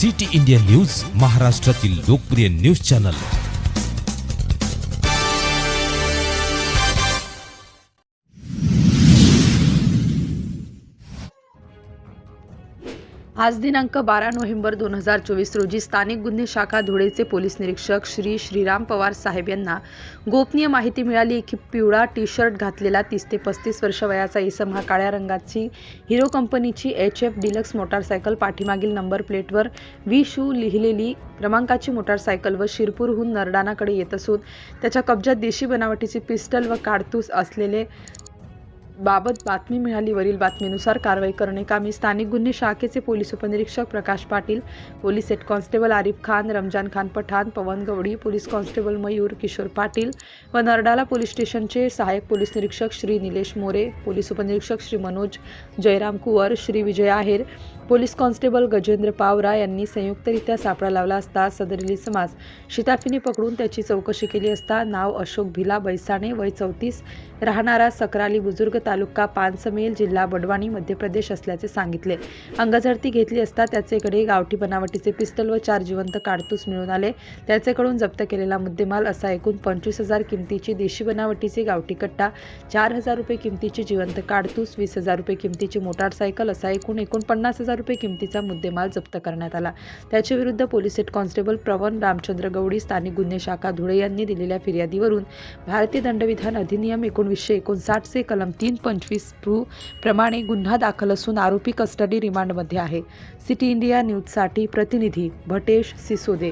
City India news, महाराष्ट्रातील लोकप्रिय news channel. आज दिनांक 12 नोव्हेंबर 2024 रोजी स्थानिक गुन्हे शाखा धुळेचे पोलीस निरीक्षक श्री श्रीराम पवार साहेब यांना गोपनीय माहिती मिळाली की पिवळा टी शर्ट घातलेला 30 ते 35 वर्ष वयाचा इसम हा काळ्या रंगाची हिरो कंपनीची HF डिलक्स मोटारसायकल, पाठीमागील नंबर प्लेटवर विशू लिहिलेली क्रमांकाची मोटारसायकल व शिरपूरहून नरडाणाकडे येत असून त्याच्या कब्जात देशी बनावटीची पिस्टल व काडतूस असलेले बाबत बातमी मिळाली। वरील बातमीनुसार कारवाई करणे कामी स्थानिक गुन्हे शाखेचे पोलीस उपनिरीक्षक Prakash Patil, police head constable Arif Khan, Ramzan Khan Pathan, Pawan Gawdi, police constable Mayur Kishor Patil व नरडाला पोलीस स्टेशनचे सहाय्यक पोलीस निरीक्षक श्री निलेश मोरे, पोलीस उपनिरीक्षक श्री मनोज जयराम कुवर, श्री विजय आहेर, पोलीस कॉन्स्टेबल गजेंद्र पावरा यांनी संयुक्तरित्या सापळा लावला असता सदरील इसमास शिताफीने पकडून त्याची चौकशी केली असता नाव अशोक भिला बैसाणे, वय 34, राहणारा सकराली बुजुर्ग, तालुका पानसमेल, जिल्हा बडवानी, मध्य प्रदेश असल्याचे सांगितले। अंगझडती घेतली असता त्याचेकडे गावठी बनावटीचे पिस्टल व 4 जिवंत काडतूस मिळून आले। त्याचेकडून जप्त केलेला मुद्देमाल असा एकूण 25,000 किमतीची देशी बनावटीचे गावठी कट्टा, 4,000 रुपये किमतीची जिवंत काडतूस, 20,000 रुपये किमतीची मोटारसायकल असा एकूण 49,000 रुपये किमतीचा मुद्देमाल जप्त करण्यात आला। त्याच्या विरुद्ध police head constable Pravan Ramchandra Gawdi, स्थानिक गुन्हे शाखा धुळे यांनी दिलेल्या फिर्यादीवरून भारतीय दंडविधान अधिनियम 1959 चे कलम 325 प्रमाणे गुन्हा दाखल असून आरोपी कस्टडी रिमांडमध्ये आहे। सिटी इंडिया न्यूजसाठी प्रतिनिधी भटेश सिसोदे।